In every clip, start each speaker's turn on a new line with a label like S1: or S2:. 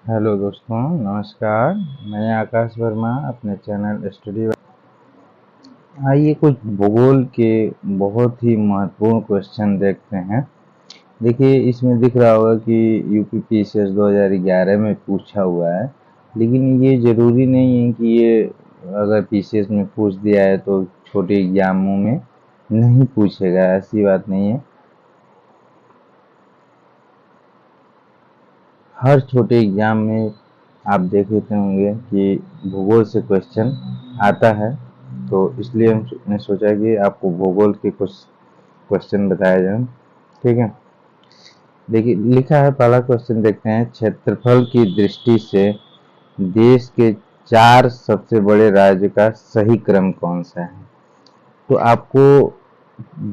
S1: Hello दोस्तों, नमस्कार। मैं आकाश वर्मा अपने चैनल स्टडी। आइए कुछ भूगोल के बहुत ही महत्वपूर्ण क्वेश्चन देखते हैं। देखिए, इसमें दिख रहा होगा कि यूपीपीसीएस 2011 में पूछा हुआ है, लेकिन ये ज़रूरी नहीं है कि ये अगर पीसीएस में पूछ दिया है तो छोटे एग्जामों में नहीं पूछेगा, ऐसी बात नहीं है। हर छोटे एग्जाम में आप देख लेते होंगे कि भूगोल से क्वेश्चन आता है, तो इसलिए हमने सोचा कि आपको भूगोल के कुछ क्वेश्चन बताया जाए। ठीक है, देखिए लिखा है, पहला क्वेश्चन देखते हैं। क्षेत्रफल की दृष्टि से देश के 4 सबसे बड़े राज्य का सही क्रम कौन सा है? तो आपको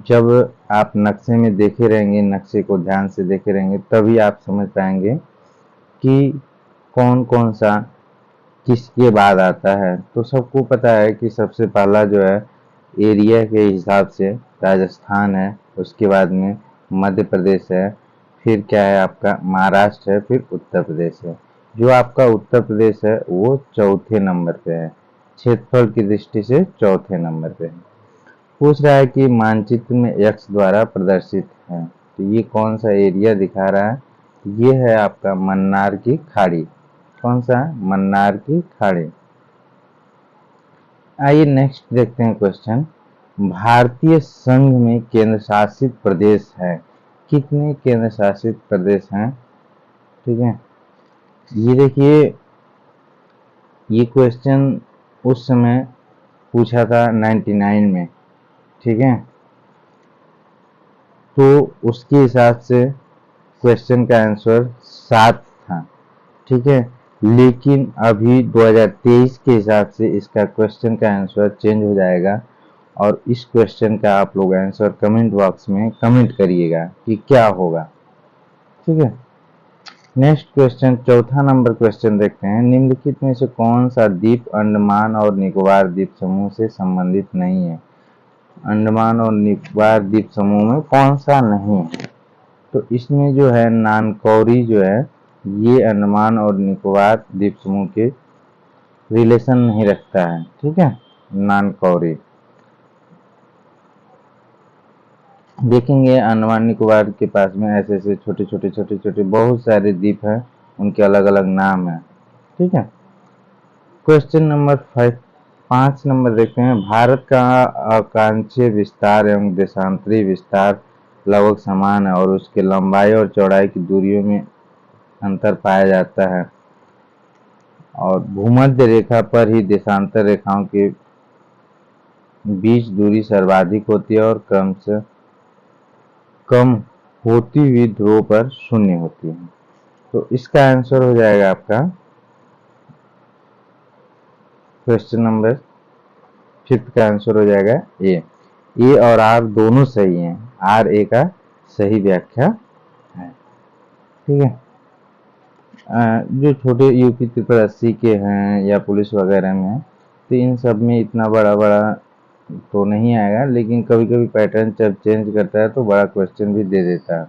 S1: जब आप नक्शे में देखे रहेंगे, नक्शे को ध्यान से देखे रहेंगे, तभी आप समझ पाएंगे कि कौन कौन सा किसके बाद आता है। तो सबको पता है कि सबसे पहला जो है एरिया के हिसाब से राजस्थान है, उसके बाद में मध्य प्रदेश है, फिर क्या है आपका महाराष्ट्र है, फिर उत्तर प्रदेश है। जो आपका उत्तर प्रदेश है वो चौथे नंबर पे है, क्षेत्रफल की दृष्टि से चौथे नंबर पे है। पूछ रहा है कि मानचित्र में एक्स द्वारा प्रदर्शित है, तो ये कौन सा एरिया दिखा रहा है? ये है आपका मन्नार की खाड़ी। कौन सा? मन्नार की खाड़ी। आइए नेक्स्ट देखते हैं क्वेश्चन। भारतीय संघ में केंद्र शासित प्रदेश है, कितने केंद्र शासित प्रदेश हैं? ठीक है, ये देखिए, ये क्वेश्चन उस समय पूछा था 99 में। ठीक है, तो उसके हिसाब से क्वेश्चन का आंसर 7 था। ठीक है, लेकिन अभी 2023 के हिसाब से इसका क्वेश्चन का आंसर चेंज हो जाएगा, और इस क्वेश्चन का आप लोग आंसर कमेंट बॉक्स में कमेंट करिएगा कि क्या होगा। ठीक है, नेक्स्ट क्वेश्चन, चौथा नंबर क्वेश्चन देखते हैं। निम्नलिखित में से कौन सा द्वीप अंडमान और निकोबार द्वीप समूह से संबंधित नहीं है? अंडमान और निकोबार द्वीप समूह में कौन सा नहीं है? तो इसमें जो है नानकौरी जो है, ये अंडमान और निकोबार द्वीप समूह के रिलेशन नहीं रखता है। ठीक है, नानकौरी। देखेंगे अंडमान निकोबार के पास में ऐसे ऐसे छोटे छोटे छोटे छोटे बहुत सारे द्वीप हैं, उनके अलग अलग नाम हैं। ठीक है, क्वेश्चन नंबर 5 नंबर देखते हैं। भारत का आकांक्षीय विस्तार एवं देशांतरी विस्तार लगभग समान है, और उसके लंबाई और चौड़ाई की दूरियों में अंतर पाया जाता है, और भूमध्य रेखा पर ही देशांतर रेखाओं के बीच दूरी सर्वाधिक होती है, और क्रमशः कम होती हुई ध्रुव पर शून्य होती है। तो इसका आंसर हो जाएगा आपका क्वेश्चन नंबर 5 का आंसर हो जाएगा ए और आर दोनों सही हैं, आर ए का सही व्याख्या है। ठीक है, जो छोटे यूपी 80 के हैं या पुलिस वगैरह में, तो इन सब में इतना बड़ा बड़ा तो नहीं आएगा, लेकिन कभी कभी पैटर्न जब चेंज करता है तो बड़ा क्वेश्चन भी दे देता है।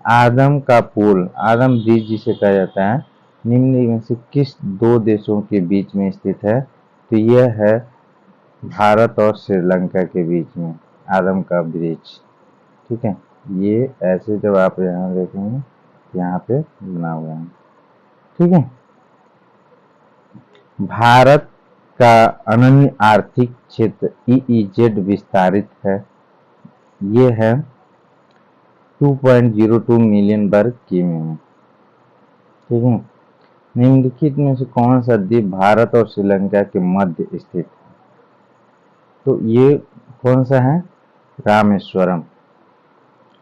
S1: आदम का पुल, आदम ब्रिज जिसे कहा जाता है, निम्न में से किस 2 देशों के बीच में स्थित है? तो यह है भारत और श्रीलंका के बीच में आदम का ब्रिज। ठीक है, ये ऐसे जब आप यहाँ देखेंगे, यहाँ पे बना हुआ है। ठीक है, भारत का अनन्य आर्थिक क्षेत्र ईईजेड विस्तारित है, ये है 2.02 मिलियन वर्ग किमी। ठीक है, निम्नलिखित में से कौन सा द्वीप भारत और श्रीलंका के मध्य स्थित है? तो ये कौन सा है? रामेश्वरम।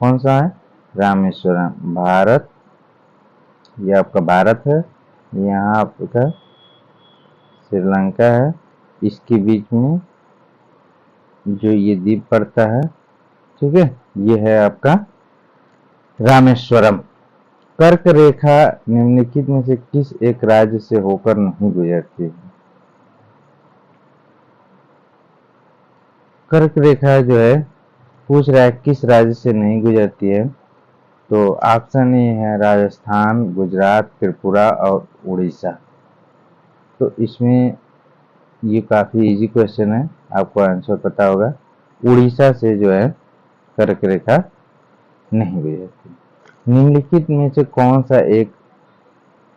S1: कौन सा है? रामेश्वरम। भारत, ये आपका भारत है, यहाँ आपका श्रीलंका है, इसके बीच में जो ये द्वीप पड़ता है, ठीक है, ये है आपका रामेश्वरम। कर्क रेखा निम्नलिखित में से किस एक राज्य से होकर नहीं गुजरती है? कर्क रेखा जो है, पूछ रहा है किस राज्य से नहीं गुजरती है? तो ऑप्शन ए है राजस्थान, गुजरात, त्रिपुरा और उड़ीसा। तो इसमें ये काफ़ी इजी क्वेश्चन है, आपको आंसर पता होगा। उड़ीसा से जो है कर्क रेखा नहीं गुजरती। निम्नलिखित में से कौन सा एक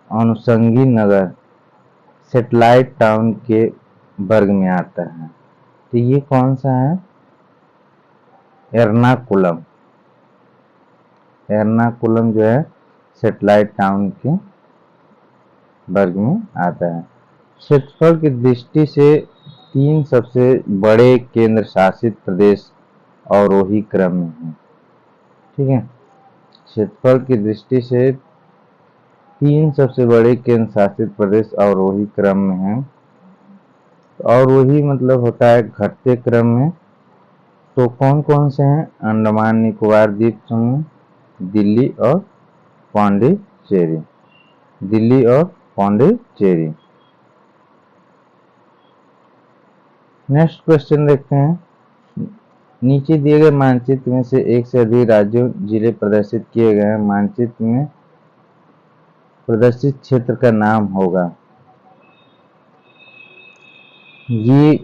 S1: अनुषंगी नगर सैटेलाइट टाउन के वर्ग में आता है? तो ये कौन सा है? एर्नाकुलम। एर्नाकुलम जो है सैटेलाइट टाउन के वर्ग में आता है। क्षेत्रफल की दृष्टि से 3 सबसे बड़े केंद्र शासित प्रदेश अवरोही क्रम में हैं। ठीक है, क्षेत्रफल की दृष्टि से 3 सबसे बड़े केंद्र शासित प्रदेश अवरोही क्रम में हैं। अवरोही मतलब होता है घटते क्रम में। तो कौन कौन से हैं? अंडमान निकोबार द्वीप समूह, दिल्ली और पांडिचेरी। दिल्ली और पांडिचेरी। नेक्स्ट क्वेश्चन देखते हैं। नीचे दिए गए मानचित्र में से एक से अधिक राज्यों जिले प्रदर्शित किए गए हैं। मानचित्र में प्रदर्शित क्षेत्र का नाम होगा। ये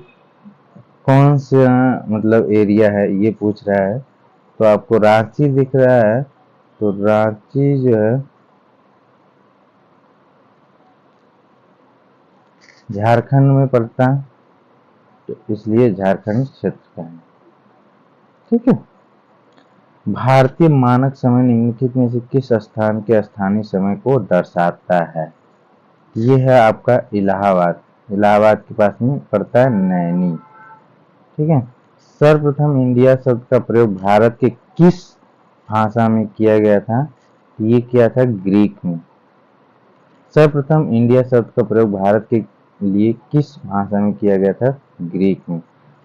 S1: कौन सा मतलब एरिया है ये पूछ रहा है। तो आपको रांची दिख रहा है, तो रांची जो है झारखंड में पड़ता है, तो इसलिए झारखंड क्षेत्र का है। ठीक है। भारतीय मानक समय निम्नलिखित में से किस स्थान के स्थानीय समय को दर्शाता है? ये है आपका इलाहाबाद। इलाहाबाद के पास में पड़ता है नैनी। ठीक है। सर्वप्रथम इंडिया शब्द का प्रयोग भारत के किस भाषा में किया गया था? ये किया था ग्रीक में। सर्वप्रथम इंडिया शब्द का प्रयोग भारत के लिए किस भाषा में किया गया था? ग्रीक में।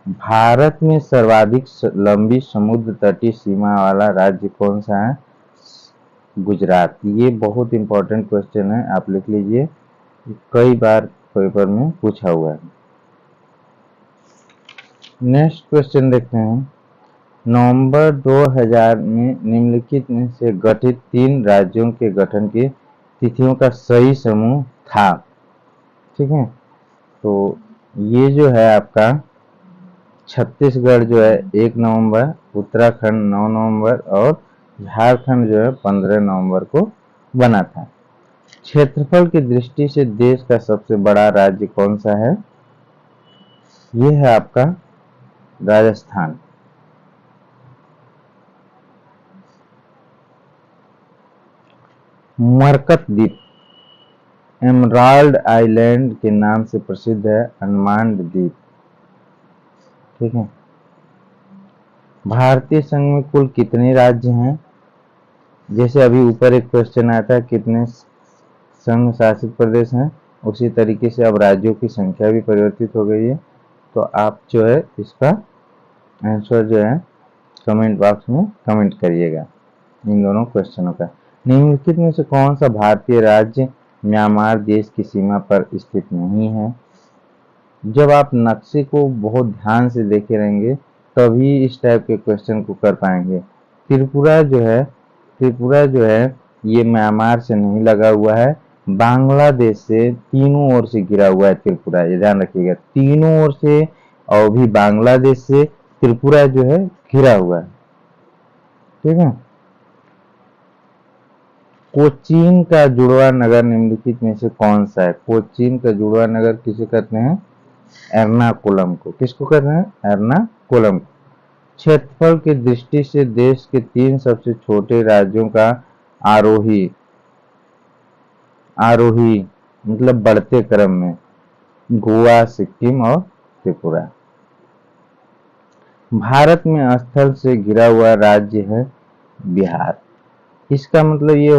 S1: भारत में सर्वाधिक लंबी समुद्र तटीय सीमा वाला राज्य कौन सा है? गुजरात। ये बहुत इंपॉर्टेंट क्वेश्चन है, आप लिख लीजिए, कई बार पेपर में पूछा हुआ है। नेक्स्ट क्वेश्चन देखते हैं। नवंबर 2000 में निम्नलिखित में से गठित 3 राज्यों के गठन की तिथियों का सही समूह था। ठीक है, तो ये जो है आपका छत्तीसगढ़ जो है 1 नवंबर, उत्तराखंड 9 नवंबर और झारखंड जो है 15 नवंबर को बना था। क्षेत्रफल की दृष्टि से देश का सबसे बड़ा राज्य कौन सा है? ये है आपका राजस्थान। मरकत द्वीप एमराल्ड आइलैंड के नाम से प्रसिद्ध है। अंडमान द्वीप। ठीक है। भारतीय संघ में कुल कितने राज्य हैं? जैसे अभी ऊपर एक क्वेश्चन आया था कितने संघ शासित प्रदेश हैं, उसी तरीके से अब राज्यों की संख्या भी परिवर्तित हो गई है। तो आप जो है इसका आंसर जो है कमेंट बॉक्स में कमेंट करिएगा इन दोनों क्वेश्चनों का। निम्नलिखित में से कौन सा भारतीय राज्य म्यांमार देश की सीमा पर स्थित नहीं है? जब आप नक्शे को बहुत ध्यान से देखे रहेंगे तभी इस टाइप के क्वेश्चन को कर पाएंगे। त्रिपुरा जो है ये म्यांमार से नहीं लगा हुआ है, बांग्लादेश से तीनों ओर से घिरा हुआ है त्रिपुरा। ये ध्यान रखिएगा, तीनों ओर से और भी बांग्लादेश से त्रिपुरा जो है घिरा हुआ है। ठीक है। कोचीन का जुड़वा नगर निम्नलिखित में से कौन सा है? कोचीन का जुड़वा नगर किसे कहते हैं? एर्नाकुलम को। किसको कहते हैं? एर्नाकुलम। क्षेत्रफल की दृष्टि से देश के 3 सबसे छोटे राज्यों का आरोही मतलब बढ़ते क्रम में गोवा, सिक्किम और त्रिपुरा। भारत में स्थल से घिरा हुआ राज्य है बिहार। इसका मतलब ये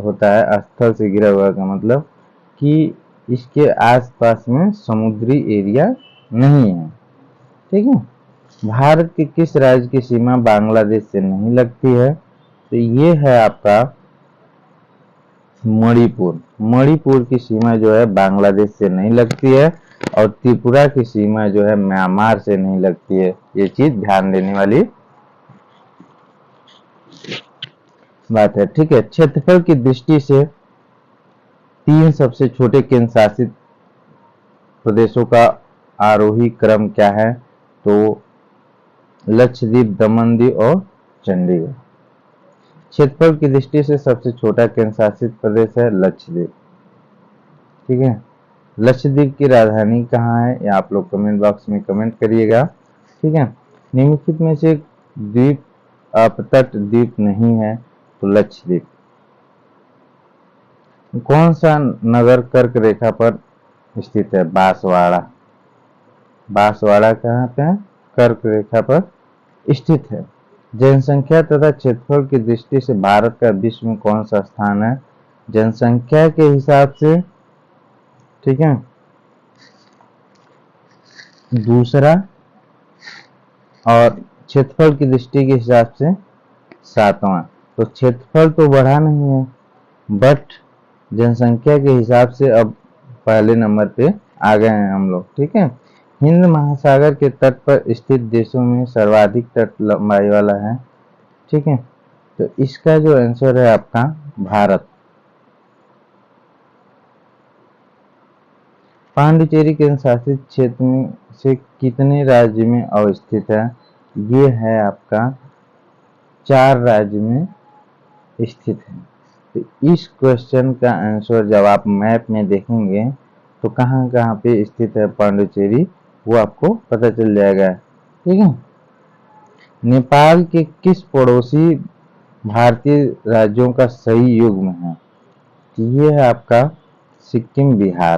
S1: होता है, स्थल से घिरा हुआ का मतलब कि इसके आसपास में समुद्री एरिया नहीं है। ठीक है। भारत के किस राज्य की सीमा बांग्लादेश से नहीं लगती है? तो ये है आपका मणिपुर। मणिपुर की सीमा जो है बांग्लादेश से नहीं लगती है और त्रिपुरा की सीमा जो है म्यांमार से नहीं लगती है। ये चीज ध्यान देने वाली। बात है। ठीक है, क्षेत्रफल की दृष्टि से 3 सबसे छोटे केंद्र शासित प्रदेशों का आरोही क्रम क्या है? तो लक्षद्वीप, दमन दीव और चंडीगढ़। क्षेत्रफल की दृष्टि से सबसे छोटा केंद्र शासित प्रदेश है लक्षद्वीप। ठीक है, लक्षद्वीप की राजधानी कहाँ है? ये आप लोग कमेंट बॉक्स में कमेंट करिएगा। ठीक है, निम्नलिखित में से द्वीप अपतट द्वीप नहीं है तो लक्षद्वीप। कौन सा नगर कर्क रेखा पर स्थित है? बांसवाड़ा। बांसवाड़ा कहाँ पे है? कर्क रेखा पर स्थित है। जनसंख्या तथा क्षेत्रफल की दृष्टि से भारत का विश्व में कौन सा स्थान है? जनसंख्या के हिसाब से, ठीक है, दूसरा, और क्षेत्रफल की दृष्टि के हिसाब से 7वां। तो क्षेत्रफल तो बढ़ा नहीं है, बट जनसंख्या के हिसाब से अब पहले नंबर पे आ गए हैं हम लोग। ठीक है, हिंद महासागर के तट पर स्थित देशों में सर्वाधिक तट लंबाई वाला है। ठीक है, तो इसका जो आंसर है आपका भारत। पांडिचेरी केंद्र शासित क्षेत्र में से कितने राज्य में अवस्थित है? ये है आपका 4 राज्य में स्थित है। तो इस क्वेश्चन का आंसर जब आप मैप में देखेंगे तो कहाँ कहाँ पे स्थित है पांडिचेरी, वो आपको पता चल जाएगा। ठीक है, नेपाल के किस पड़ोसी भारतीय राज्यों का सही युग्म है? ये है आपका सिक्किम, बिहार।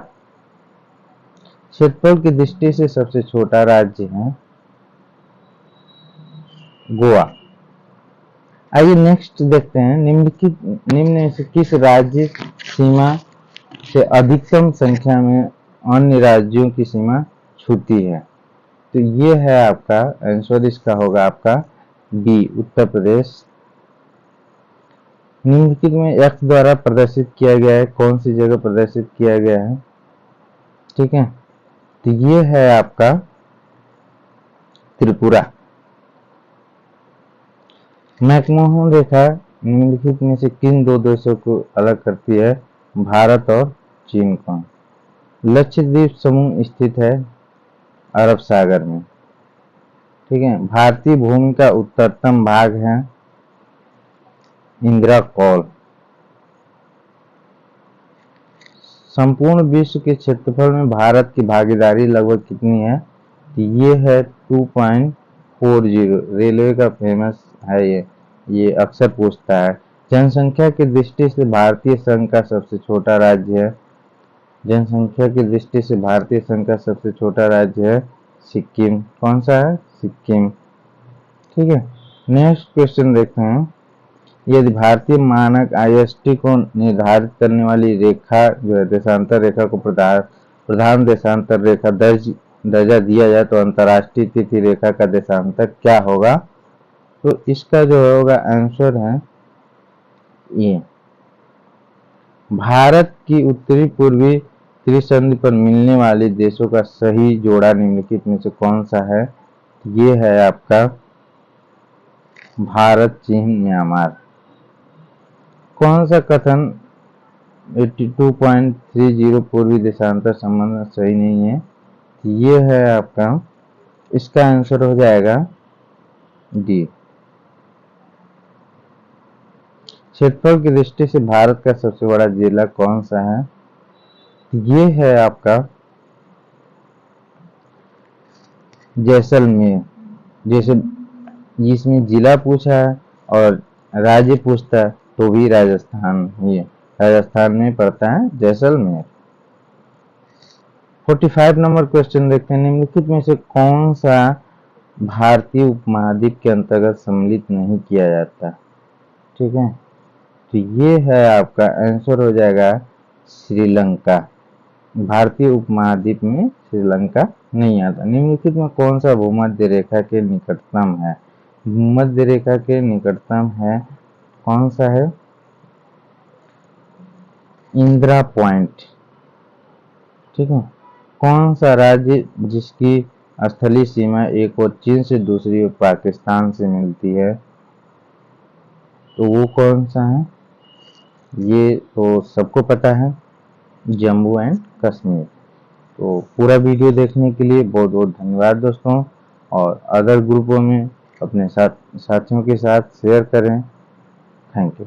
S1: क्षेत्रफल की दृष्टि से सबसे छोटा राज्य है गोवा। आइए नेक्स्ट देखते हैं, निम्न में से किस राज्य सीमा से अधिकतम संख्या में अन्य राज्यों की सीमा छूती है? तो ये है आपका आंसर, इसका होगा आपका बी, उत्तर प्रदेश। निम्नलिखित में एक्स द्वारा प्रदर्शित किया गया है, कौन सी जगह प्रदर्शित किया गया है? ठीक है, तो ये है आपका त्रिपुरा। मैकमोहन रेखा निम्नलिखित में से किन 2 देशों को अलग करती है? भारत और चीन को। लक्षद्वीप समूह स्थित है अरब सागर में। ठीक है, भारतीय भूमि का उत्तरतम भाग है इंदिरा कौल। संपूर्ण विश्व के क्षेत्रफल में भारत की भागीदारी लगभग कितनी है? तो ये है 2.40। रेलवे का फेमस है ये अक्सर पूछता है। जनसंख्या की दृष्टि से भारतीय संघ का सबसे छोटा राज्य है। जनसंख्या की दृष्टि से भारतीय संघ का सबसे छोटा राज्य है सिक्किम। कौन सा है? सिक्किम। ठीक है, नेक्स्ट क्वेश्चन देखते हैं। यदि भारतीय मानक IST को निर्धारित करने वाली रेखा जो है देशांतर रेखा को प्रधान देशांतर रेखा दर्जा दिया जाए तो अंतर्राष्ट्रीय तिथि रेखा का देशांतर क्या होगा? तो इसका जो होगा आंसर है ये। भारत की उत्तरी पूर्वी त्रिसंधि पर मिलने वाले देशों का सही जोड़ा निम्नलिखित में से कौन सा है? ये है आपका भारत, चीन, म्यांमार। कौन सा कथन 82.30 पूर्वी देशांतर संबंध सही नहीं है? ये है आपका, इसका आंसर हो जाएगा डी। क्षेत्रफल की दृष्टि से भारत का सबसे बड़ा जिला कौन सा है? ये है आपका जैसलमेर। जैसे इसमें जिला पूछा है और राज्य पूछता है तो भी राजस्थान, ये राजस्थान में पड़ता है जैसलमेर। 45 नंबर क्वेश्चन देखते हैं। निम्नलिखित में से कौन सा भारतीय उपमहाद्वीप के अंतर्गत सम्मिलित नहीं किया जाता? ठीक है, तो ये है आपका आंसर हो जाएगा श्रीलंका। भारतीय उपमहाद्वीप में श्रीलंका नहीं आता। निम्नलिखित में कौन सा भूमध्य रेखा के निकटतम है? भूमध्य रेखा के निकटतम है, कौन सा है? इंदिरा पॉइंट। ठीक है, कौन सा राज्य जिसकी स्थलीय सीमा एक और चीन से दूसरी ओर पाकिस्तान से मिलती है? तो वो कौन सा है, ये तो सबको पता है, जम्मू एंड कश्मीर। तो पूरा वीडियो देखने के लिए बहुत बहुत धन्यवाद दोस्तों, और अदर ग्रुपों में अपने साथियों के साथ शेयर करें। Thank you.